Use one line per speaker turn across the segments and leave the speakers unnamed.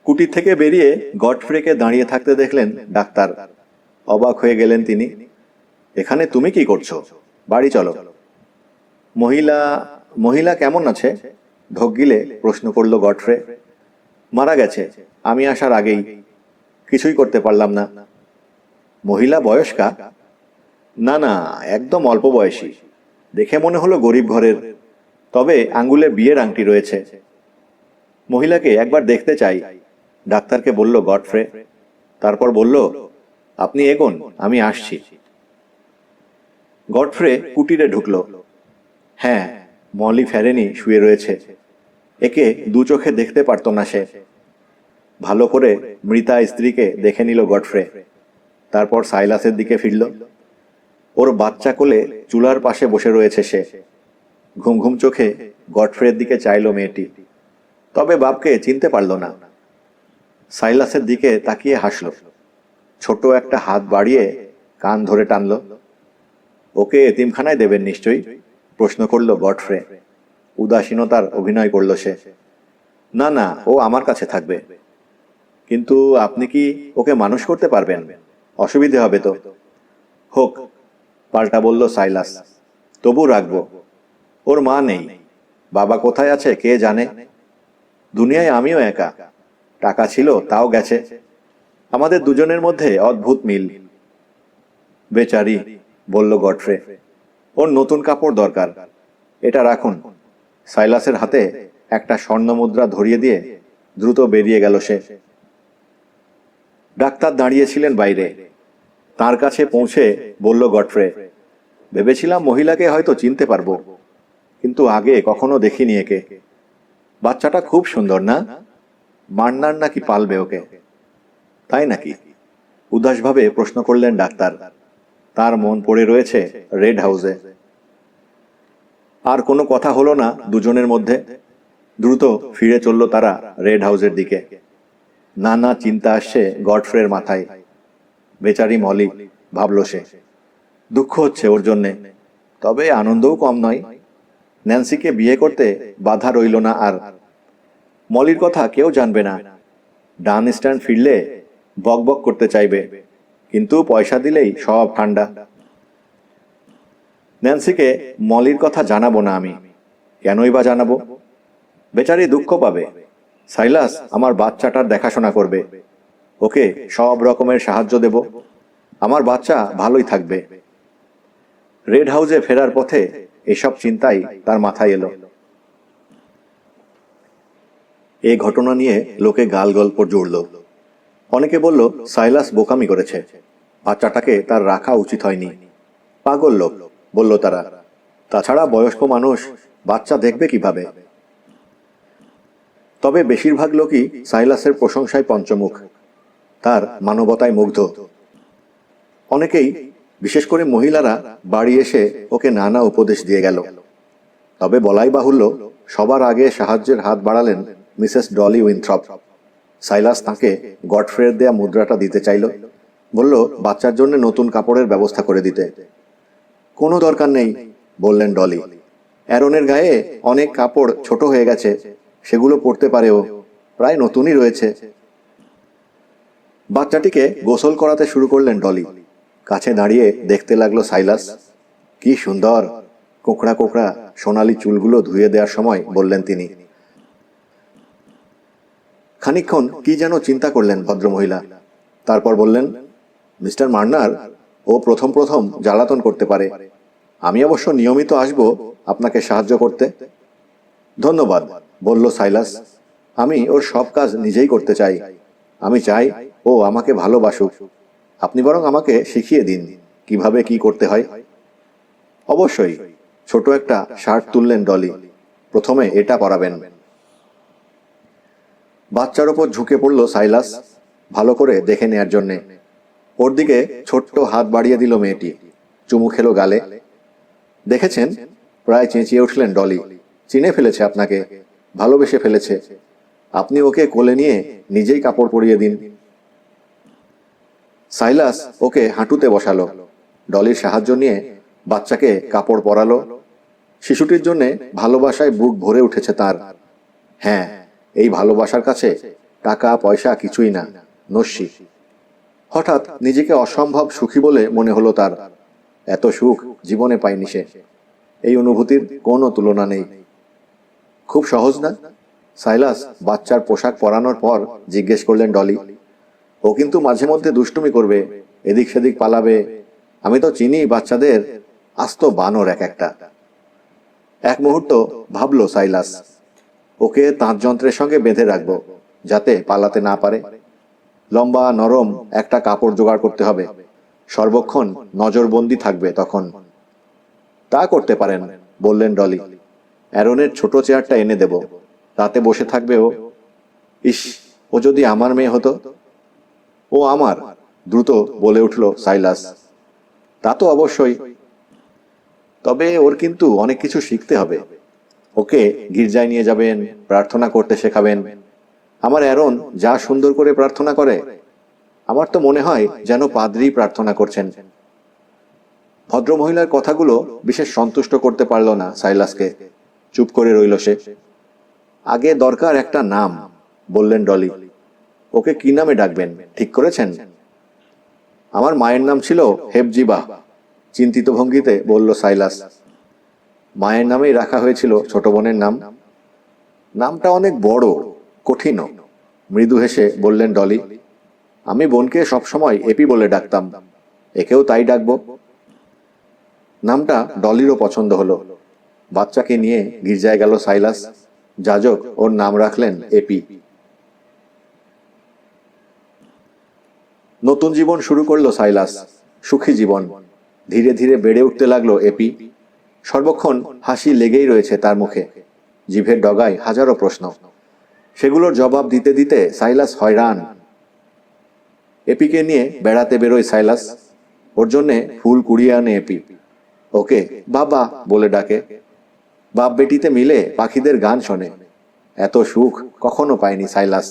কুটির থেকে বেরিয়ে গডফ্রেকে দাঁড়িয়ে থাকতে দেখলেন ডাক্তার। অবাক হয়ে গেলেন তিনি। এখানে তুমি কি করছো? বাড়ি চলো। মহিলা মহিলা কেমন আছে? ঢোক গিলে প্রশ্ন করল গডফ্রে। মারা গেছে আমি আসার আগেই। কিছুই করতে পারলাম না। মহিলা বয়স্কা? না না, একদম অল্প বয়সী। দেখে মনে হলো গরিব ঘরের, তবে আঙ্গুলে বিয়ের আংটি রয়েছে। মহিলাকে একবার দেখতে চাই, ডাক্তারকে বলল গডফ্রে। তারপর বলল, আপনি এগোন, আমি আসছি। গডফ্রে কুটিরে ঢুকল। হ্যাঁ, মলি ফেরেনি শুয়ে রয়েছে। একে দু চোখে দেখতে পারত না সে। ভালো করে মৃতা স্ত্রীকে দেখে নিল গডফ্রে। তারপর সাইলাসের দিকে ফিরল। ওর বাচ্চা কোলে চুলার পাশে বসে রয়েছে সে। ঘুম ঘুম চোখে গডফ্রের দিকে চাইল মেয়েটি, তবে বাপকে চিনতে পারল না। সাইলাসের দিকে তাকিয়ে হাসল। ছোট একটা হাত বাড়িয়ে কান ধরে টানল। ওকে এতিমখানায় দেবেন নিশ্চয়ই? প্রশ্ন করল গডফ্রে। উদাসীনতার অভিনয় করল সে। না না, ও আমার কাছে থাকবে। কিন্তু আপনি কি ওকে মানুষ করতে পারবেন? অসুবিধে হবে তো। হোক, পাল্টা বলল সাইলাস। তবু রাখবো। ওর মা নেই, বাবা কোথায় আছে কে জানে। দুনিয়ায় আমিও একা। টাকা ছিল তাও গেছে। আমাদের দুজনের মধ্যে অদ্ভুত মিল। বেচারি, বলল গডফ্রে। ওর নতুন কাপড় দরকার, এটা রাখুন। সাইলাসের হাতে একটা স্বর্ণ মুদ্রা ধরিয়ে দিয়ে দ্রুত বেরিয়ে গেল সে। ডাক্তার দাঁড়িয়েছিলেন বাইরে। তার কাছে পৌঁছে বলল গডফ্রে, ভেবেছিলাম মহিলাকে হয়তো চিনতে পারবো, কিন্তু আগে কখনো দেখিনি একে। বাচ্চাটা খুব সুন্দর না? মান্নার নাকি পালবে ওকে? তাই নাকি? উদাসভাবে প্রশ্ন করলেন ডাক্তার। তার মন পড়ে রয়েছে রেড হাউসে। আর কোনো কথা হলো না দুজনের মধ্যে। দ্রুত ফিরে চলল তারা রেড হাউসের দিকে। নানা চিন্তা আসছে গডফ্রের মাথায়। বেচারি মলি, ভাবল সে। দুঃখ হচ্ছে ওর জন্যে, তবে আনন্দও কম নয়। ন্যান্সিকে বিয়ে করতে বাধা রইল না আর। মলির কথা কেউ জানবে না। ডান স্ট্যান্ড ফিরলে বকবক করতে চাইবে, কিন্তু পয়সা দিলেই সব ঠান্ডা। ন্যান্সিকে মলির কথা জানাবো না আমি। কেনই বা জানাবো? বেচারি দুঃখ পাবে। সাইলাস আমার বাচ্চাটার দেখাশোনা করবে, ওকে সব রকমের সাহায্য দেব। আমার বাচ্চা ভালোই থাকবে। রেড হাউসে ফেরার পথে এসব চিন্তাই তার মাথায় এলো। এই ঘটনা নিয়ে লোকে গাল গল্প জুড়ল। অনেকে বলল সাইলাস বোকামি করেছে, বাচ্চাটাকে তার রাখা উচিত হয়নি। পাগল লোক, বলল তারা। তাছাড়া বয়স্ক মানুষ বাচ্চা দেখবে কিভাবে? তবে বেশিরভাগ লোকই সাইলাসের প্রশংসায় পঞ্চমুখ, তার মানবতায় মুগ্ধ। অনেকেই, বিশেষ করে মহিলারা, বাড়ি এসে ওকে নানা উপদেশ দিয়ে গেল। তবে বলাই বাহুল্য, সবার আগে সাহায্যের হাত বাড়ালেন মিসেস ডলি উইনথ্রপ। সাইলাস তাকে গডফ্রের দেয়া মুদ্রাটা দিতে চাইল। বলল বাচ্চার জন্য নতুন কাপড়ের ব্যবস্থা করে দিতে। কোনো দরকার নেই, বললেন ডলি। অ্যারনের গায়ে অনেক কাপড় ছোট হয়ে গেছে, সেগুলো পরতে পারে ও, প্রায় নতুনই রয়েছে। বাচ্চাটিকে গোসল করাতে শুরু করলেন ডলি। কাছে দাঁড়িয়ে দেখতে লাগলো সাইলাস। কি সুন্দর! কোঁকড়া কোঁকড়া সোনালি চুলগুলো ধুয়ে দেওয়ার সময় বললেন তিনি। খানিকক্ষণ কি যেন চিন্তা করলেন ভদ্রমহিলা। তারপর বললেন, মিস্টার মার্নার, ও প্রথম প্রথম জ্বালাতন করতে পারে। আমি অবশ্য নিয়মিত আসব আপনাকে সাহায্য করতে। ধন্যবাদ, বলল সাইলাস। আমি ওর সব কাজ নিজেই করতে চাই। আমি চাই ও আমাকে ভালোবাসুক। আপনি বরং আমাকে শিখিয়ে দিন কিভাবে কি করতে হয়। অবশ্যই। ছোট একটা শার্ট তুললেন ডলি। প্রথমে এটা পরাবেন। বাচ্চার ওপর ঝুঁকে পড়ল সাইলাস, ভালো করে দেখে নেয়ার জন্যে। ওর দিকে ছোট্ট হাত বাড়িয়ে দিল মেয়েটি। চুমু খেলো গালে। দেখেছেন? প্রায় চেঁচিয়ে উঠলেন ডলি। চিনে ফেলেছে আপনাকে, ভালোবেসে ফেলেছে। আপনি ওকে কোলে নিয়ে নিজেই কাপড় পরিয়ে দিন। সাইলাস ওকে হাঁটুতে বসালো। ডলির সাহায্য নিয়ে বাচ্চাকে কাপড় পরালো। শিশুটির জন্য ভালোবাসায় বুক ভরে উঠেছে তার। হ্যাঁ, এই ভালোবাসার কাছে টাকা পয়সা কিছুই না, নস্যি। হঠাৎ নিজেকে অসম্ভব সুখী বলে মনে হলো তার। এত সুখ জীবনে পায়নি সে। এই অনুভূতির কোনো তুলনা নেই। খুব সহজ না? সাইলাস বাচ্চার পোশাক পরানোর পর জিজ্ঞেস করলেন ডলি। ও কিন্তু মাঝে মধ্যে দুষ্টুমি করবে, এদিক সেদিক পালাবে। আমি তো চিনি বাচ্চাদের, আস্ত বানর এক একটা। এক মুহূর্ত ভাবলো সাইলাস, ওকে তাঁত যন্ত্রের সঙ্গে বেঁধে রাখবো, যাতে পালাতে না পারে। লম্বা নরম একটা কাপড় জোগাড় করতে হবে, সর্বক্ষণ নজরবন্দি থাকবে তখন। তা করতে পারেন, বললেন ডলি। অ্যারনের ছোট চেয়ারটা এনে দেব, তাতে বসে থাকবে ও। ইস, ও যদি আমার মেয়ে হতো। ও আমার, দ্রুত বলে উঠল সাইলাস। তা তো অবশ্যই, তবে ওর কিন্তু অনেক কিছু শিখতে হবে। ওকে গির্জায় নিয়ে যাবেন, প্রার্থনা করতে শেখাবেন। আমার অ্যারন যা সুন্দর করে প্রার্থনা করে, আমার তো মনে হয় যেন পাদ্রী প্রার্থনা করছেন। ভদ্রমহিলার কথাগুলো বিশেষ সন্তুষ্ট করতে পারল না সাইলাসকে। চুপ করে রইল সে। আগে দরকার একটা নাম, বললেন ডলি। ওকে কি নামে ডাকবেন ঠিক করেছেন? আমার মায়ের নাম ছিল হেফজিবা, চিন্তিত ভঙ্গিতে বলল সাইলাস। মায়ের নামেই রাখা হয়েছিল ছোট বোনের নাম? নামটা অনেক বড়, কঠিনও, মৃদু হেসে বললেন ডলি। আমি বোনকে সবসময় এপি বলে ডাকতাম, একেও তাই ডাকবো। নামটা ডলিরও পছন্দ হলো। বাচ্চাকে নিয়ে গির্জায় গেল সাইলাস। যাজক ওর নাম রাখলেন এপি। নতুন জীবন শুরু করলো সাইলাস, সুখী জীবন। ধীরে ধীরে বেড়ে উঠতে লাগলো এপি। সর্বক্ষণ হাসি লেগেই রয়েছে তার মুখে। জিভের ডগায় হাজারো প্রশ্ন, সেগুলোর জবাব দিতে দিতে সাইলাস হয়রান। এপিকে নিয়ে বেড়াতে বেরোয় সাইলাস। ওর জন্যে ফুল কুড়িয়ে আনে এপি। ওকে বাবা বলে ডাকে। বাপ বেটিতে মিলে পাখিদের গান শোনে। এত সুখ কখনো পায়নি সাইলাস।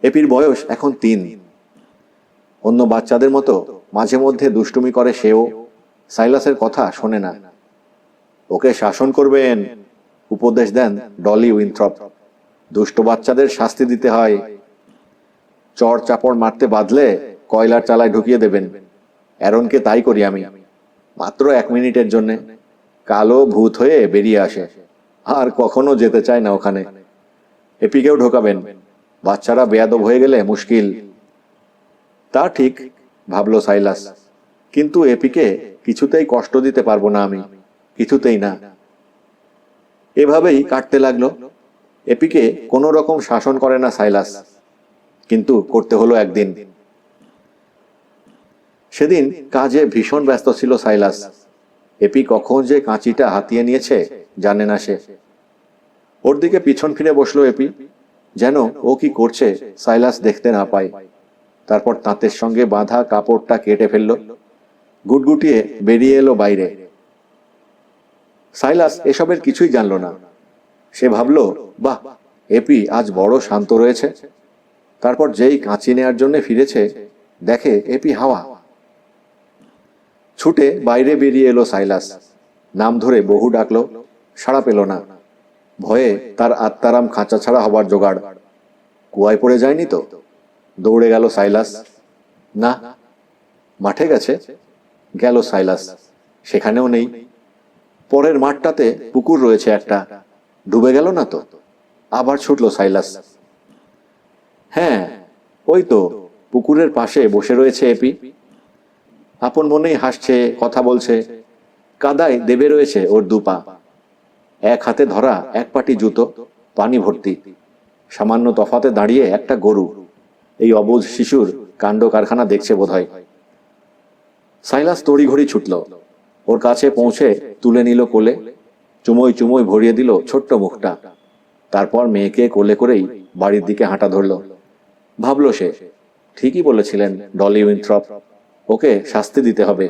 এপির বয়স এখন 3। অন্য বাচ্চাদের মতো মাঝে মধ্যে দুষ্টুমি করে সেও। সাইলাসের কথা শোনে না। ওকে শাসন করবেন, উপদেশ দেন ডলি উইনথ্রপ। দুষ্ট বাচ্চাদের শাস্তি দিতে হয়। চড় চাপড় মারতে বাঁধলে কয়লার চালায় ঢুকিয়ে দেবেন। অ্যারনকে তাই করি আমি, মাত্র 1 মিনিটের জন্যে। কালো ভূত হয়ে বেরিয়ে আসে, আর কখনো যেতে চায় না ওখানে। এপিকেও ঢোকাবেন, বাচ্চারা বেয়াদব হয়ে গেলে মুশকিল। তা ঠিক, ভাবলো সাইলাস, কিন্তু এপিকে কিছুতেই কষ্ট দিতে পারবো না আমি, কিছুতেই না। এভাবেই কাটতে লাগলো। এপিকে কোনো রকম শাসন করে না সাইলাস, কিন্তু করতে হলো একদিন। সেদিন কাজে ভীষণ ব্যস্ত ছিল সাইলাস। এপি কখন যে কাঁচিটা হাতিয়ে নিয়েছে জানে না সে। ওর দিকে পিছন ফিরে বসলো এপি, যেন ও কি করছে সাইলাস দেখতে না পায়। তারপর তাঁতের সঙ্গে বাঁধা কাপড়টা কেটে ফেলল, গুটগুটিয়ে বেরিয়ে এলো বাইরে। সাইলাস এসবের কিছুই জানল না। সে ভাবল, বাহ, এপি আজ বড় শান্ত রয়েছে। তারপর যেই কাঁচি নেয়ার জন্য ফিরেছে, দেখে এপি হাওয়া। ছুটে বাইরে বেরিয়ে এলো সাইলাস। নাম ধরে বহু ডাকলো, সাড়া পেল না। ভয়ে তার আত্মারাম খাঁচা ছাড়া হবার জোগাড়। কুয়ায় পড়ে যায়নি তো? দৌড়ে গেল সাইলাস। না। মাঠে গেছে? গেল সাইলাস, সেখানেও নেই। পরের মাঠটাতে পুকুর রয়েছে একটা, ডুবে গেল না তো? আবার ছুটলো সাইলাস। হ্যাঁ, ওই তো পুকুরের পাশে বসে রয়েছে এপি। আপন মনেই হাসছে, কথা বলছে। কাদায় দেবে রয়েছে ওর 2 পা। এক হাতে ধরা 1 পাটি জুতো, পানি ভর্তি। সামান্য তফাতে দাঁড়িয়ে একটা গরু। এই অবুঝ শিশুর কাণ্ড কারখানা দেখছে বোধহয়। সাইলাস তড়িঘড়ি ছুটল, ওর কাছে পৌঁছে তুলে নিল কোলে। চুমোয় চুমোয় ভরিয়ে দিল ছোট্ট মুখটা। তারপর মেয়েকে কোলে করেই বাড়ির দিকে হাঁটা ধরল। ভাবলো সে, ঠিকই বলেছিলেন ডলি উইনথ্রপ, ওকে শাস্তি দিতে হবে,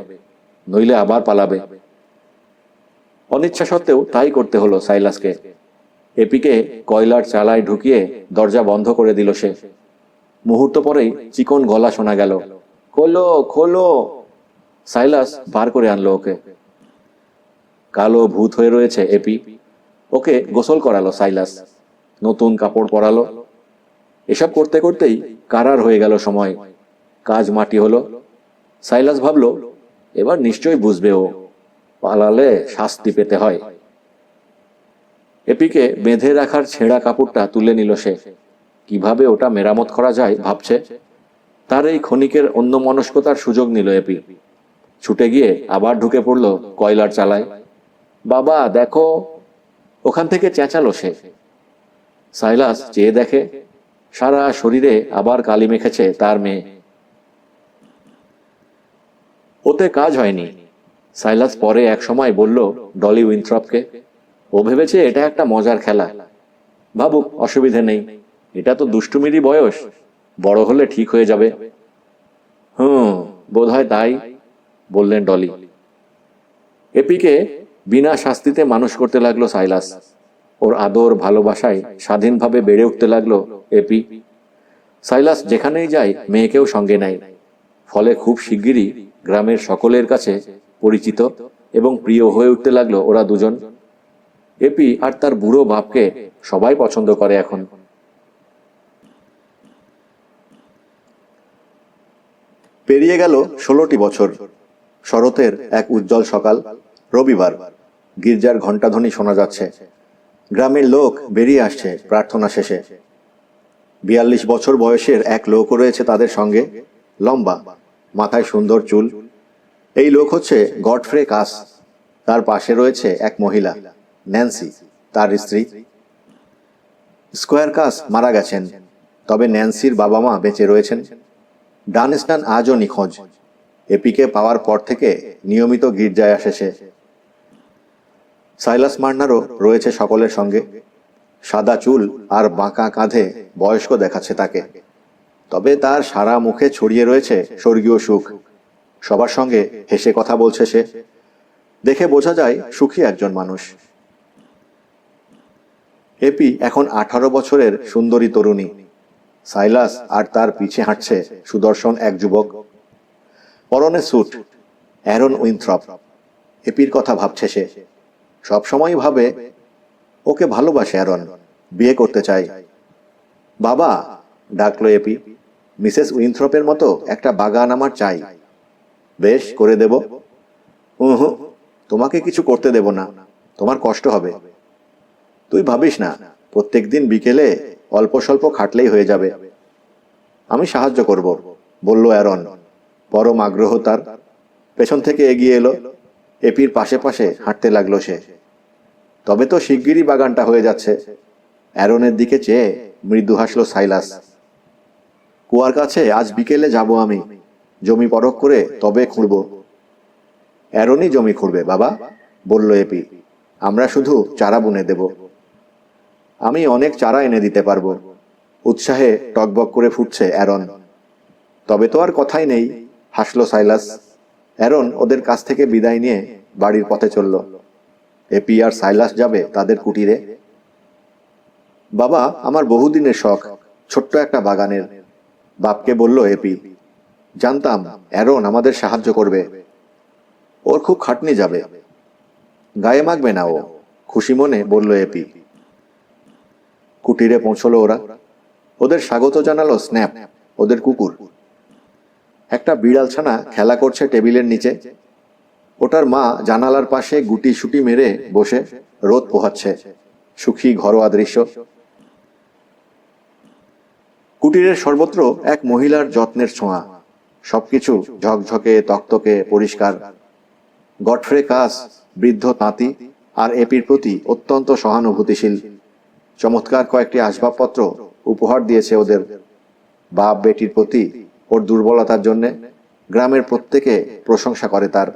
নইলে আবার পালাবে। অনিচ্ছা সত্ত্বেও তাই করতে হলো সাইলাসকে। এপিকে কয়লার চালায় ঢুকিয়ে দরজা বন্ধ করে দিল সে। মুহূর্ত পরেই চিকন গলা শোনা গেল, খোলো খোলো। সাইলাস বার করে আনলো ওকে। কালো ভূত হয়ে রয়েছে এপি। ওকে গোসল করালো সাইলাস। নতুন কাপড় পরালো। এসব করতে করতেই কারার হয়ে গেল সময়। কাজ মাটি হলো। সাইলাস ভাবল, এবার নিশ্চয়ই বুঝবে ও, পালালে শাস্তি পেতে হয়। এপিকে বেঁধে রাখার ছেঁড়া কাপড়টা তুলে নিল সে। কিভাবে ওটা মেরামত করা যায় ভাবছে। তার এই ক্ষণিকের অন্যমনস্কতার সুযোগ নিল এপি। ছুটে গিয়ে আবার ঢুকে পড়ল কয়লার চালায়। বাবা দেখো, ওখান থেকে চেঁচালো সে। সাইলাস চেয়ে দেখে, সারা শরীরে আবার কালি মেখেছে তার মেয়ে। ওতে কাজ হয়নি। সাইলাস পরে এক সময় বলল ডলি উইনথ্রপকে, ও ভেবেছে এটা একটা মজার খেলা। ভাবুক, অসুবিধে নেই, এটা তো দুষ্টুমিরই বয়স, বড় হলে ঠিক হয়ে যাবে। বোধ হয় তাই, বললেন ডলি। এপিকে বিনা শাস্তিতে মানুষ করতে লাগলো সাইলাস। ওর আদর ভালোবাসায় স্বাধীনভাবে বেড়ে উঠতে লাগলো এপি। সাইলাস যেখানেই যায় মেয়েকেও সঙ্গে নেয়। ফলে খুব শিগগিরই গ্রামের সকলের কাছে পরিচিত এবং প্রিয় হয়ে উঠতে লাগলো ওরা দুজন। এপি আর তার বুড়ো বাপকে সবাই পছন্দ করে এখন। পেরিয়ে গেল 16টি বছর। শরতের এক উজ্জ্বল সকাল, রবিবার। গির্জার ঘণ্টাধ্বনি শোনা যাচ্ছে। গ্রামের লোক বেরিয়ে আসছে প্রার্থনা শেষে। 42 বছর বয়সের এক লোকও রয়েছে তাদের সঙ্গে, লম্বা, মাথায় সুন্দর চুল। এই লোক হচ্ছে গডফ্রে কাস। তার পাশে রয়েছে এক মহিলা, ন্যান্সি, তার স্ত্রী। স্কোয়ার কাস মারা গেছেন, তবে ন্যান্সির বাবা মা বেঁচে রয়েছেন। ডানস্টান আজও নিখোঁজ। এপিকে পাওয়ার পর থেকে নিয়মিত গির্জায় আসে সে। সাইলাস মার্নারও রয়েছে সকলের সঙ্গে। সাদা চুল আর বাঁকা কাঁধে বয়স্ক দেখাচ্ছে তাকে, তবে তার সারা মুখে ছড়িয়ে রয়েছে স্বর্গীয় সুখ। সবার সঙ্গে হেসে কথা বলছে সে। দেখে বোঝা যায় সুখী একজন মানুষ। এপি এখন 18 বছরের সুন্দরী তরুণী। সাইলাস আর তার পিছে হাঁটছে সুদর্শন এক যুবক, পরনে স্যুট, অ্যারন উইনথ্রপ। এপির কথা ভাবছে সে। সবসময় ভাবে ওকে ভালোবাসে অ্যারন, বিয়ে করতে চায়। বাবা, ডাকলো এপি, মিসেস উইনথ্রপের মতো একটা বাগান আমার চাই। বেশ, করে দেব। তোমাকে কিছু করতে দেব না, তোমার কষ্ট হবে। তুই ভাবিস না, প্রত্যেকদিন বিকেলে অল্প স্বল্প খাটলেই হয়ে যাবে। আমি সাহায্য করব, বলল অ্যারন। পরম আগ্রহ তার। পেছন থেকে এগিয়ে এলো। এপির পাশে পাশে হাঁটতে লাগলো সে। তবে তো শিগগিরই বাগানটা হয়ে যাচ্ছে। অ্যারনের দিকে চেয়ে মৃদু হাসল সাইলাস। কুয়ার কাছে আজ বিকেলে যাব আমি, জমি পরখ করে তবে খুঁড়ব। অ্যারনই জমি খুঁড়বে বাবা, বলল এপি। আমরা শুধু চারা বুনে দেব। আমি অনেক চারা এনে দিতে পারবো। উৎসাহে টকবক করে ফুটছে অ্যারন। তবে তো আর কথাই নেই, হাসল সাইলাস। অ্যারন ওদের কাছ থেকে বিদায় নিয়ে বাড়ির পথে চলল। এপি আর সাইলাস যাবে তাদের কুটিরে। বাবা, আমার বহুদিনের শখ ছোট্ট একটা বাগানের, বাপকে বলল এপি। জানতাম অ্যারন আমাদের সাহায্য করবে। ওর খুব খাটনি যাবে। গায়ে মাখবে না ও, খুশি মনে বলল এপি। কুটিরে পৌঁছলো ওরা। ওদের স্বাগত জানালো স্ন্যাপ, ওদের কুকুর। একটা বিড়াল ছানা খেলা করছে টেবিলের নিচে। ওটার মা জানালার পাশে গুটি সুটি মেরে বসে রোদ পোহাচ্ছে। সুখী ঘরোয়া দৃশ্য। কুটিরের সর্বত্র এক মহিলার যত্নের ছোঁয়া। সবকিছু ঝকঝকে তকতকে পরিষ্কার। গডফ্রে কাস বৃদ্ধ তাঁতি আর এপির প্রতি অত্যন্ত সহানুভূতিশীল। চমৎকার কয়েকটি আসবাবপত্র উপহার দিয়েছে ওদের। বাপ বেটির প্রতি ওর দুর্বলতার জন্যে গ্রামের প্রত্যেকে প্রশংসা করে তার।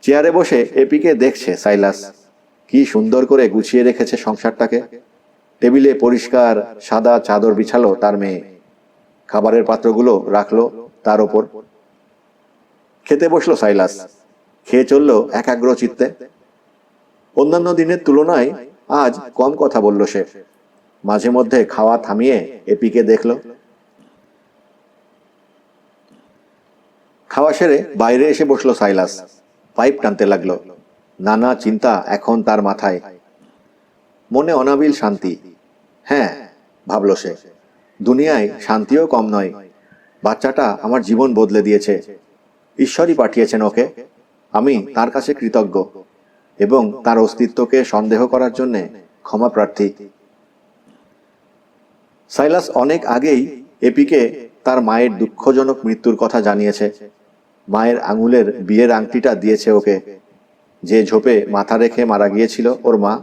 চেয়ারে বসে এপিকে দেখছে সাইলাস। কি সুন্দর করে গুছিয়ে রেখেছে সংসারটাকে। টেবিলে পরিষ্কার সাদা চাদর বিছালো তার মেয়ে। খাবারের পাত্রগুলো রাখলো তার ওপর। খেতে বসলো সাইলাস। খেয়ে চলল একাগ্র চিত্তে। অন্যান্য দিনের তুলনায় আজ কম কথা বলল সে। মাঝে মধ্যে খাওয়া থামিয়ে এপিকে দেখল। খাওয়া সেরে বাইরে এসে বসলো সাইলাস। পাইপ টানতে লাগলো। নানা চিন্তা এখন তার মাথায়। মনে অনাবিল শান্তি। হ্যাঁ, ভাবল সে, দুনিয়ায় শান্তিও কম নয়। বাচ্চাটা আমার জীবন বদলে দিয়েছে। ঈশ্বরই পাঠিয়েছেন ওকে। আমি তার কাছে কৃতজ্ঞ এবং তার অস্তিত্বকে সন্দেহ করার জন্যে ক্ষমা প্রার্থী। সাইলাস অনেক আগেই এপিকে তার মায়ের দুঃখজনক মৃত্যুর কথা জানিয়েছে। মায়ের আঙুলের বিয়ের আংটিটা দিয়েছে ওকে। যে ঝোপে মাথা রেখে মারা গিয়েছিল ওর মা,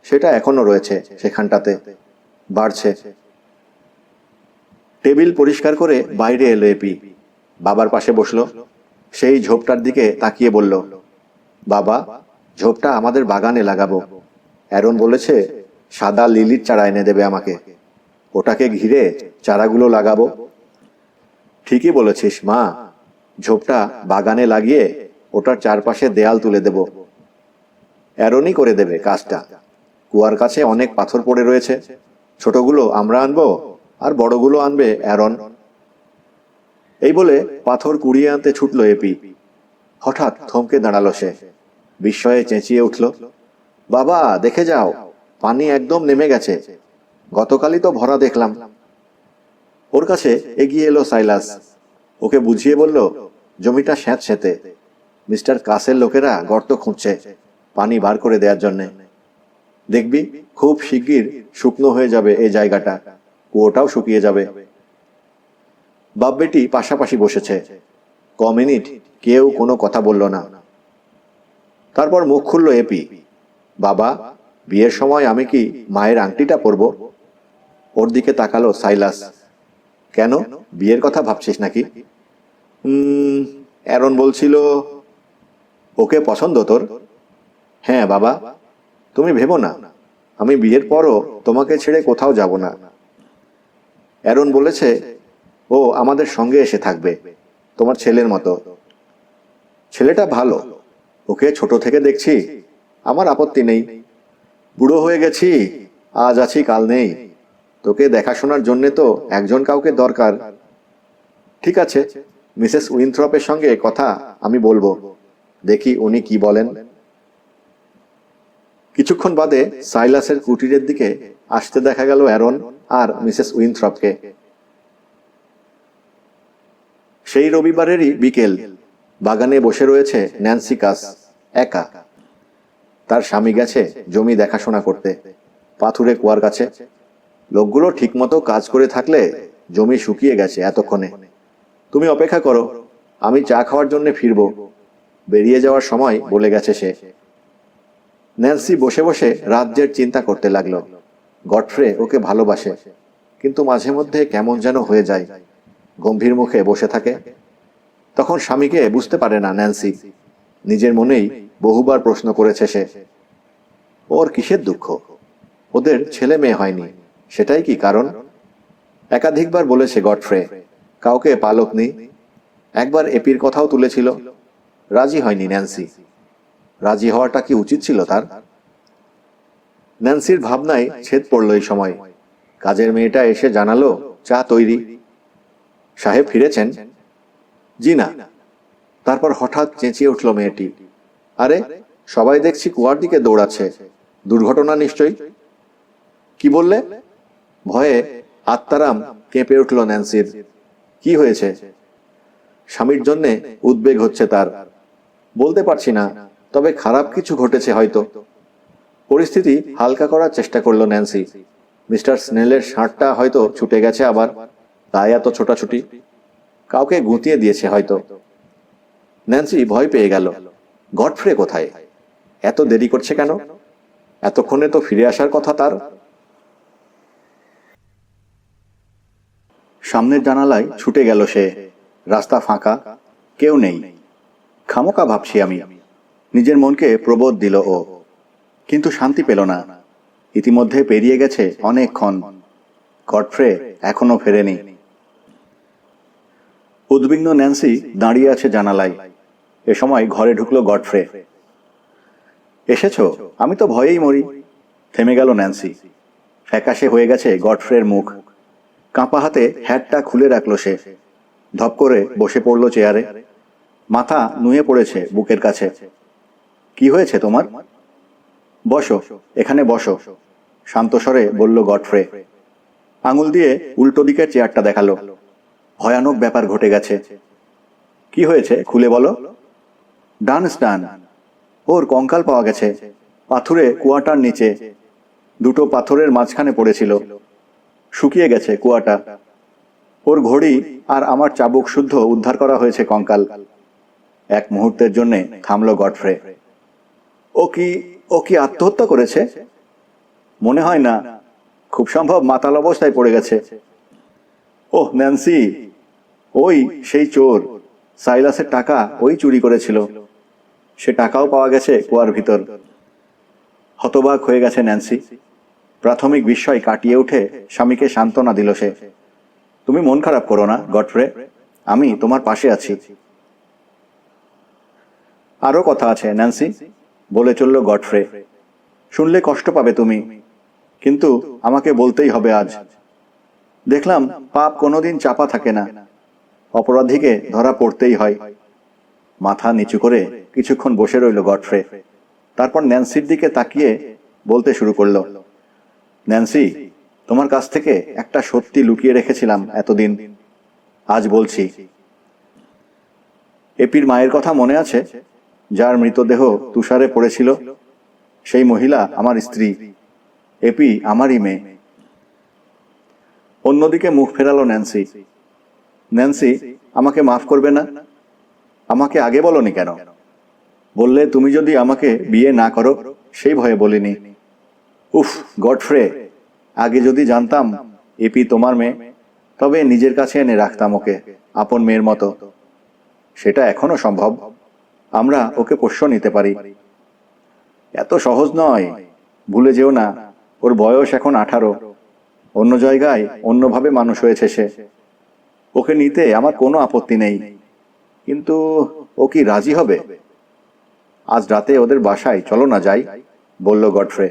সেটা এখনো রয়েছে সেখানটাতে, বাড়ছে। টেবিল পরিষ্কার করে বাইরে এলো এপি, বাবার পাশে বসলো। সেই ঝোপটার দিকে তাকিয়ে বলল, বাবা, ঝোপটা আমাদের বাগানে লাগাবো। অ্যারন বলেছে সাদা লিলির চারা এনে দেবে আমাকে। ওটাকে ঘিরে চারাগুলো লাগাবো। ঠিকই বলেছিস মা, ঝোপটা বাগানে লাগিয়ে ওটার চারপাশে দেয়াল তুলে দেব। অ্যারনই করে দেবে কাজটা। কুয়ার কাছে অনেক পাথর পড়ে রয়েছে, ছোটগুলো আমরা আনবো আর বড়গুলো আনবে অ্যারন। এই বলে পাথর কুড়িয়ে আনতে ছুটল এপি। হঠাৎ থমকে দাঁড়ালো সে, বিস্ময়ে চেঁচিয়ে উঠল, বাবা দেখে যাও, পানি একদম নেমে গেছে। গতকালই তো ভরা দেখলাম। ওর কাছে এগিয়ে এলো সাইলাস, ওকে বুঝিয়ে বলল, জমিটা স্যাঁতসেঁতে। মিস্টার কাসের লোকেরা গর্ত খুঁজছে পানি বার করে দেওয়ার জন্যে। দেখবি খুব শিগগির শুকনো হয়ে যাবে এই জায়গাটা, কুয়োটাও শুকিয়ে যাবে। বাপ বেটি পাশাপাশি বসেছে। ক মিনিট কেউ কোনো কথা বলল না। তারপর মুখ খুলল এপি, বাবা, বিয়ের সময় আমি কি মায়ের আংটিটা পরব? ওর দিকে তাকালো সাইলাস। কেন, বিয়ের কথা ভাবছিস নাকি? অ্যারন বলছিল ওকে পছন্দ তোর। হ্যাঁ বাবা, তুমি ভেবো না, আমি বিয়ের পরও তোমাকে ছেড়ে কোথাও যাব না। অ্যারন বলেছে ও আমাদের সঙ্গে এসে থাকবে, তোমার ছেলের মতো। ছেলেটা ভালো, ওকে ছোট থেকে দেখছি, আমার আপত্তি নেই। বুড়ো হয়ে গেছি, আজ আছি কাল নেই। তোকে দেখাশোনার জন্যে তো একজন কাউকে দরকার। ঠিক আছে, মিসেস উইনথ্রপের সঙ্গে কথা আমি বলবো, দেখি উনি কি বলেন। কিছুক্ষণ বাদে সাইলাসের কুটিরের দিকে আসতে দেখা গেল অ্যারন আর মিসেস উইনথ্রপকে। সেই রবিবারেরই বিকেল। বাগানে বসে রয়েছে ন্যান্সি কাস একা। তার স্বামী গেছে জমি দেখাশোনা করতে পাথুরে কুয়ার কাছে। লোকগুলো ঠিকমতো কাজ করে থাকলে জমি শুকিয়ে গেছে এতক্ষণে। তুমি অপেক্ষা করো, আমি চা খাওয়ার জন্য ফিরব, বেরিয়ে যাওয়ার সময় বলে গেছে সে। ন্যান্সি বসে বসে রাজ্যের চিন্তা করতে লাগলো। গডফ্রে ওকে ভালোবাসে, কিন্তু মাঝে মধ্যে কেমন যেন হয়ে যায়, গম্ভীর মুখে বসে থাকে। তখন স্বামীকে বুঝতে পারে না ন্যান্সি। নিজের মনেই বহুবার প্রশ্ন করেছে সে, ওর কিসের দুঃখ? ওদের ছেলে মেয়ে হয়নি, সেটাই কি কারণ? একাধিকবার বলেছে গডফ্রে, কাউকে পালক নেই। একবার এপির কথাও তুলেছিল, রাজি হয়নি ন্যান্সি। রাজি হওয়াটা কি উচিত ছিল তার? ন্যান্সির ভাবনায় ছেদ পড়ল এই সময়। কাজের মেয়েটা এসে জানালো চা তৈরি। সাহেব ফিরেছেন? জি না। তারপর হঠাৎ চেঁচিয়ে উঠল মেয়েটি, আরে সবাই দেখছি কুয়ার দিকে দৌড়াচ্ছে, দুর্ঘটনা নিশ্চয়ই। কি বললে? ভয়ে আত্মারাম কেঁপে উঠল ন্যান্সির। কি হয়েছে? স্বামীর জন্যে উদ্বেগ হচ্ছে তার। বলতে পারছি না, তবে খারাপ কিছু ঘটেছে হয়তো। পরিস্থিতি হালকা করার চেষ্টা করলো ন্যান্সি। মিস্টার স্নেলের ষাঁড়টা হয়তো ছুটে গেছে আবার, তাই এত ছোটাছুটি। কাউকে গুঁতিয়ে দিয়েছে হয়তো। ন্যান্সি ভয় পেয়ে গেল। গডফ্রে কোথায়? এত দেরি করছে কেন? এতক্ষণে তো ফিরে আসার কথা তার। সামনের জানালায় ছুটে গেল সে। রাস্তা ফাঁকা, কেউ নেই। খামোকা ভাবছি আমি, নিজের মনকে প্রবোধ দিল ও। কিন্তু শান্তি পেল না। ইতিমধ্যে পেরিয়ে গেছে অনেকক্ষণ, গডফ্রে এখনো ফেরেনি। উদ্বিগ্ন ন্যান্সি দাঁড়িয়ে আছে জানালায়। এ সময় ঘরে ঢুকলো গডফ্রে। এসেছো? আমি তো ভয়েই মরি। থেমে গেল ন্যান্সি। ফ্যাকাশে হয়ে গেছে গডফ্রের মুখ। কাঁপা হাতে হ্যাটটা খুলে রাখলো সে। ধপ করে বসে পড়ল চেয়ারে। মাথা নুয়ে পড়েছে বুকের কাছে। কি হয়েছে তোমার? বসো, এখানে বসো। শান্ত স্বরে বলল গডফ্রে। আঙুল দিয়ে উল্টো দিকের চেয়ারটা দেখালো। ভয়ানক ব্যাপার ঘটে গেছে। কি হয়েছে খুলে বলো। ডান, ওর কঙ্কাল পাওয়া গেছে পাথুরে কুয়াটার নিচে। দুটো পাথরের মাঝখানে পড়েছিল। শুকিয়ে গেছে কুয়াটা। ওর ঘড়ি আর আমার চাবুক শুদ্ধ উদ্ধার করা হয়েছে কঙ্কাল। এক মুহূর্তের জন্য থামল গডফ্রে। ও কি আত্মহত্যা করেছে? মনে হয় না, খুব সম্ভব মাতাল অবস্থায় পড়ে গেছে। ওহ ন্যান্সি, ওই সেই চোর, সাইলাসের টাকা ওই চুরি করেছিল। সে টাকাও পাওয়া গেছে কুয়ার ভিতর। হতবাক হয়ে গেছে ন্যান্সি। প্রাথমিক বিস্ময় কাটিয়ে উঠে স্বামীকে সান্ত্বনা দিল সে। তুমি মন খারাপ করো না গডফ্রে, আমি তোমার পাশে আছি। আরো কথা আছে ন্যান্সি, বলে চলল গডফ্রে। শুনলে কষ্ট পাবে তুমি, কিন্তু আমাকে বলতেই হবে আজ। দেখলাম পাপ কোনোদিন চাপা থাকে না, অপরাধীকে ধরা পড়তেই হয়। মাথা নিচু করে কিছুক্ষণ বসে রইল গডফ্রে। তারপর ন্যান্সির দিকে তাকিয়ে বলতে শুরু করল। ন্যান্সি, তোমার কাছ থেকে একটা সত্যি লুকিয়ে রেখেছিলাম এতদিন, আজ বলছি। এপির মায়ের কথা মনে আছে, যার মৃতদেহ তুষারে পড়েছিল? সেই মহিলা আমার স্ত্রী। এপি আমারই মেয়ে। অন্যদিকে মুখ ফেরালো ন্যান্সি। ন্যান্সি, আমাকে মাফ করবে না? আমাকে আগে বলনি কেন? বললে তুমি যদি আমাকে বিয়ে না করো, সেই ভয়ে বলিনি। উফ গডফ্রে, আগে যদি জানতাম এপি তোমার মেয়ে, তবে নিজের কাছে এনে রাখতাম ওকে আপন মেয়ের মতো। সেটা এখনো সম্ভব, আমরা ওকে পোষ্য নিতে পারি। এত সহজ নয়, ভুলে যেও না ওর বয়স এখন 18। অন্য জায়গায় অন্যভাবে মানুষ হয়েছে সে। ওকে নিতে আমার কোনো আপত্তি নেই, কিন্তু ও কি রাজি হবে? আজ রাতে ওদের বাসায় চলো না যাই, বলল গডফ্রে।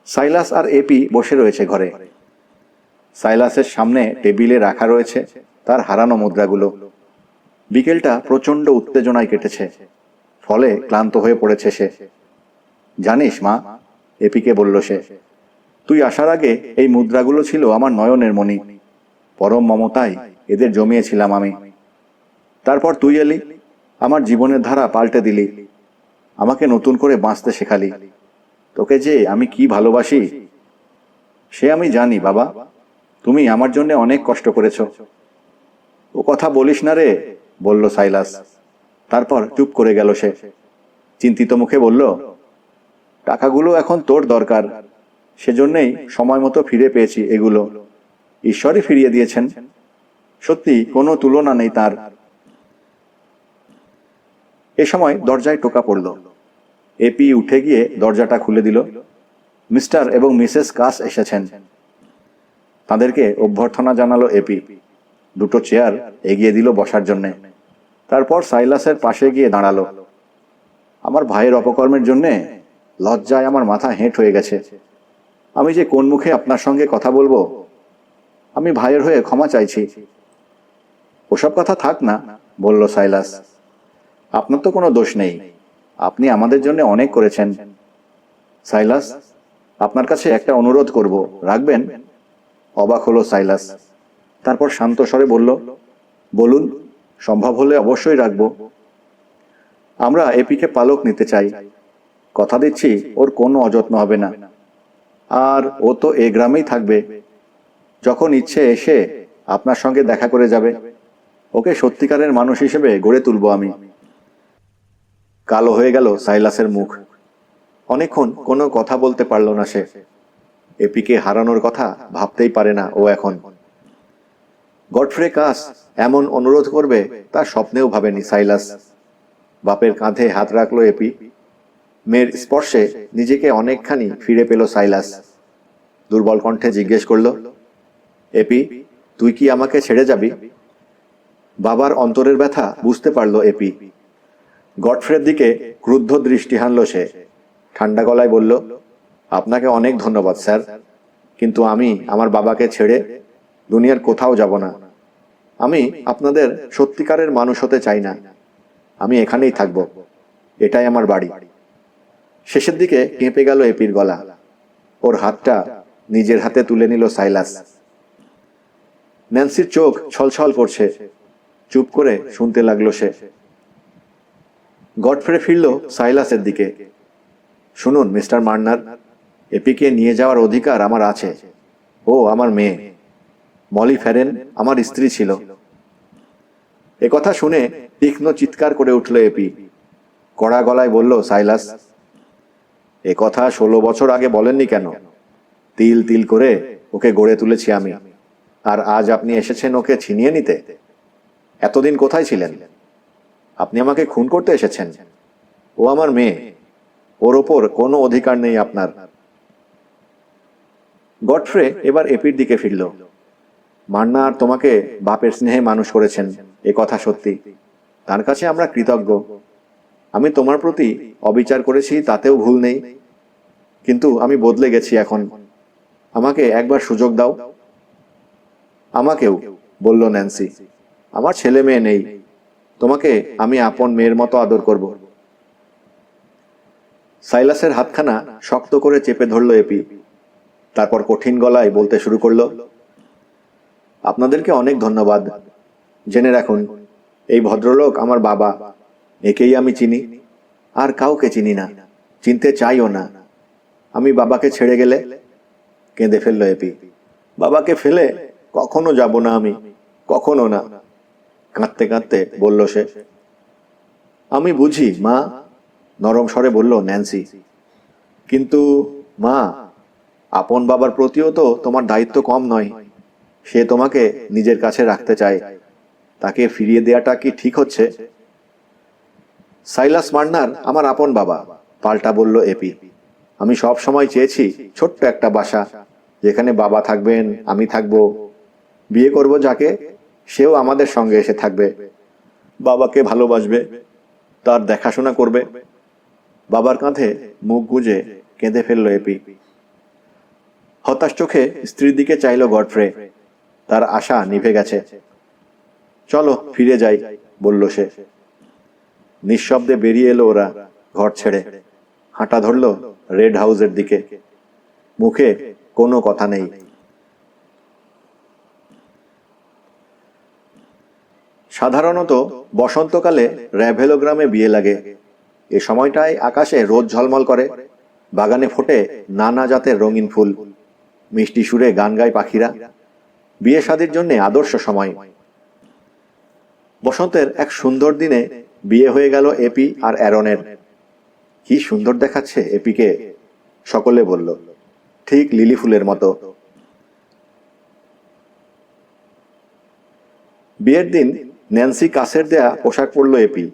সাইলাস আর এপি বসে রয়েছে ঘরে। সাইলাসের সামনে টেবিলে রাখা রয়েছে তার হারানো মুদ্রাগুলো। বিকেলটা প্রচন্ড উত্তেজনায় কেটেছে, ফলে ক্লান্ত হয়ে পড়েছে সে। জানিস মা, এপিকে বলল সে, তুই আসার আগে এই মুদ্রাগুলো ছিল আমার নয়নের মণি। পরম মমতায় এদের জমিয়েছিলাম আমি। তারপর তুই এলি, আমার জীবনের ধারা পাল্টে দিলি, আমাকে নতুন করে বাঁচতে শেখালি। তোকে যে আমি কি ভালোবাসি সে আমি জানি বাবা। তুমি আমার জন্য অনেক কষ্ট করেছ। ও কথা বলিস না রে, বলল সাইলাস। তারপর চুপ করে গেল সে। চিন্তিত মুখে বলল, টাকাগুলো এখন তোর দরকার, সেজন্যই সময় মতো ফিরে পেয়েছি এগুলো। ঈশ্বরই ফিরিয়ে দিয়েছেন, সত্যি কোনো তুলনা নেই তার। এ সময় দরজায় টোকা পড়ল। এপি উঠে গিয়ে দরজাটা খুলে দিল। মিস্টার এবং মিসেস কাস এসেছেন। তাদেরকে অভ্যর্থনা জানালো এপি। দুটো চেয়ার এগিয়ে দিল বসার জন্যে। তারপর সাইলাসের পাশে গিয়ে দাঁড়ালো। আমার ভাইয়ের অপকর্মের জন্যে লজ্জায় আমার মাথা হেঁট হয়ে গেছে। আমি যে কোন মুখে আপনার সঙ্গে কথা বলবো। আমি ভাইয়ের হয়ে ক্ষমা চাইছি। ওসব কথা থাক না, বলল সাইলাস। আপনার তো কোনো দোষ নেই, আপনি আমাদের জন্য অনেক করেছেন। সাইলাস, আপনার কাছে একটা অনুরোধ করব, রাখবেন? অবাক হলো সাইলাস। তারপর শান্ত স্বরে বলল, বলুন, সম্ভব হলে অবশ্যই রাখব। আমরা এপিকে পালক নিতে চাই। কথা দিচ্ছি ওর কোনো অযত্ন হবে না। আর ও তো এ গ্রামেই থাকবে। যখন ইচ্ছে এসে আপনার সঙ্গে দেখা করে যাবে। ওকে সত্যিকারের মানুষ হিসেবে গড়ে তুলব আমি। কালো হয়ে গেল সাইলাসের মুখ। অনেকক্ষণ কোনো কথা বলতে পারল না সে। এপিকে হারানোর কথা ভাবতেই পারে না ও এখন। গডফ্রে কাস এমন অনুরোধ করবে তার স্বপ্নেও ভাবেনি সাইলাস। বাপের কাঁধে হাত রাখলো এপি। মেয়ের স্পর্শে নিজেকে অনেকখানি ফিরে পেল সাইলাস। দুর্বল কণ্ঠে জিজ্ঞেস করল, এপি, তুই কি আমাকে ছেড়ে যাবি? বাবার অন্তরের ব্যথা বুঝতে পারল এপি। গডফ্রের দিকে ক্রুদ্ধ দৃষ্টি হানল সে। ঠান্ডা গলায় বলল, আপনাকে অনেক ধন্যবাদ স্যার, কিন্তু আমি আমার বাবাকে ছেড়ে দুনিয়ার কোথাও যাব না। আমি আপনাদের সত্যিকারের মানুষ হতে চাই না। আমি এখানেই থাকব, এটাই আমার বাড়ি। শেষের দিকে কেঁপে গেল এপির গলা। ওর হাতটা নিজের হাতে তুলে নিল সাইলাস। ন্যান্সির চোখ ছলছল করছে। চুপ করে শুনতে লাগলো সে। গডফ্রে ফিরল সাইলাসের দিকে। শুনুন মিস্টার মার্নার, এপিকে নিয়ে যাওয়ার অধিকার আমার আছে। ও আমার মেয়ে। মলি ফেরেন আমার স্ত্রী ছিল। একথা শুনে তীক্ষ্ণ চিৎকার করে উঠল এপি। কড়া গলায় বলল সাইলাস, একথা 16 বছর আগে বলেননি কেন? তিল তিল করে ওকে গড়ে তুলেছি আমি, আর আজ আপনি এসেছেন ওকে ছিনিয়ে নিতে? এতদিন কোথায় ছিলেন? আপনি আমাকে খুন করতে এসেছেন। ও আমার মেয়ে, ওর ওপর কোনো অধিকার নেই আপনার। গডফ্রে এবার এপির দিকে ফিরল। মান্নার তোমাকে বাপের স্নেহে মানুষ করেছেন, এ কথা সত্যি। তার কাছে আমরা কৃতজ্ঞ। আমি তোমার প্রতি অবিচার করেছি, তাতেও ভুল নেই, কিন্তু আমি বদলে গেছি এখন। আমাকে একবার সুযোগ দাও। আমাকেও, বলল ন্যান্সি। আমার ছেলে মেয়ে নেই, তোমাকে আমি আপন মেয়ের মতো আদর করব। সাইলাসের হাতখানা শক্ত করে চেপে ধরল এপি। তারপর কঠিন গলায় বলতে শুরু করলো, আপনাদেরকে অনেক ধন্যবাদ। জেনে রাখুন, এই ভদ্রলোক আমার বাবা। একেই আমি চিনি, আর কাউকে চিনি না, চিনতে চাইও না। আমি বাবাকে ছেড়ে গেলে, কেঁদে ফেলল এপি, বাবাকে ফেলে কখনো যাব না আমি, কখনো না। কাঁদতে কাঁদতে বলল সে। আমি বুঝি মা, নরম স্বরে বলল ন্যান্সি। কিন্তু মা, আপন বাবার প্রতিও তো তোমার দায়িত্ব কম নয়। সে তোমাকে নিজের কাছে রাখতে চায়, তাকে ফিরিয়ে দেওয়াটা কি ঠিক হচ্ছে? সাইলাস মার্নার আমার আপন বাবা, পাল্টা বলল এপি। আমি সব সময় চেয়েছি ছোট্ট একটা বাসা, যেখানে বাবা থাকবেন, আমি থাকবো, বিয়ে করব যাকে, সেও আমাদের সঙ্গে এসে থাকবে, বাবাকে ভালোবাসবে, তার দেখাশোনা করবে। বাবার কাঁধে মুখ গুজে কেঁদে ফেলল এপি। হতাশ চোখে স্ত্রীর দিকে চাইল গডফ্রে। তার আশা নিভে গেছে। চলো ফিরে যাই, বলল সে। নিঃশব্দে বেরিয়ে এলো ওরা ঘর ছেড়ে। হাঁটা ধরল রেড হাউসের দিকে। মুখে কোনো কথা নেই। সাধারণত বসন্তকালে র্যাভেলো গ্রামে বিয়ে লাগে। এ সময়টায় আকাশে রোদ ঝলমল করে, বাগানে ফোটে নানা জাতের রঙিন ফুল, মিষ্টি সুরে গান গায় পাখিরা। বিয়ে শাদীর জন্য আদর্শ সময়। বসন্তের এক সুন্দর দিনে বিয়ে হয়ে গেল এপি আর অ্যারনের। কি সুন্দর দেখাচ্ছে এপিকে, সকলে বলল, ঠিক লিলি ফুলের মতো। বিয়ের দিন ন্যান্সি কাছের দেয়া পোশাক পরল এপি।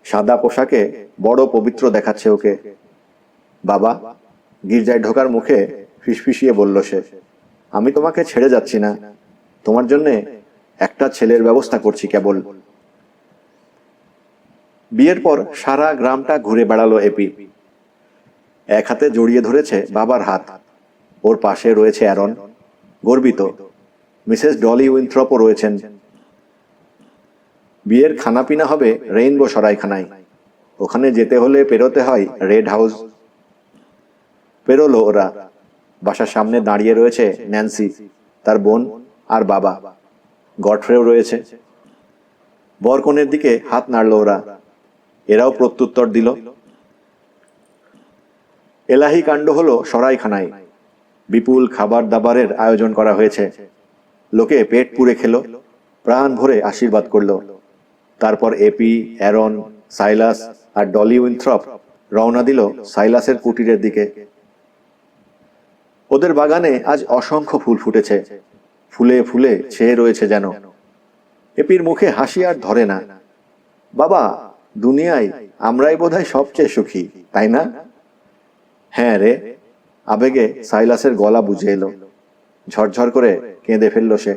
সাদা পোশাকে বড় পবিত্র দেখাচ্ছে ওকে। বাবা, গির্জায় ঢোকার মুখে ফিসফিসিয়ে বলল সে, আমি তোমাকে ছেড়ে যাচ্ছি না, তোমার জন্যে একটা ছেলের ব্যবস্থা করছি কেবল। বিয়ের পর সারা গ্রামটা ঘুরে বেড়ালো এপি। এক হাতে জড়িয়ে ধরেছে বাবার হাত। ওর পাশে রয়েছে অ্যারন, গর্বিত। মিসেস ডলি উইন্থ্রপও রয়েছেন। বিয়ের খানাপিনা হবে রেইনবো সরাইখানায়। ওখানে যেতে হলে পেরোতে হয় রেড হাউস। পেরোলো ওরা। বাসার সামনে দাঁড়িয়ে রয়েছে ন্যান্সি, তার বোন আর বাবা। গডফ্রেও রয়েছে। বরকনের দিকে হাত নাড়ল ওরা। এরাও প্রত্যুত্তর দিল। এলাহি কাণ্ড হলো সরাইখানায়। বিপুল খাবার দাবারের আয়োজন করা হয়েছে। লোকে পেট পুরে খেলো, প্রাণ ভরে আশীর্বাদ করলো। তারপর এপি, অ্যারন, সাইলাস আর ডলি উইন্থ্রপ রওনা দিল সাইলাসের কুটিরের দিকে। ওদের বাগানে আজ অসংখ্য ফুল ফুটেছে, ফুলে ফুলে ছেয়ে রয়েছে যেন। এপির মুখে হাসি আর ধরে না। বাবা, দুনিয়ায় আমরাই বোধহয় সবচেয়ে সুখী, তাই না? হ্যাঁ রে। আবেগে সাইলাসের গলা বুঝে এলো। ঝরঝর করে কেঁদে ফেলল সে।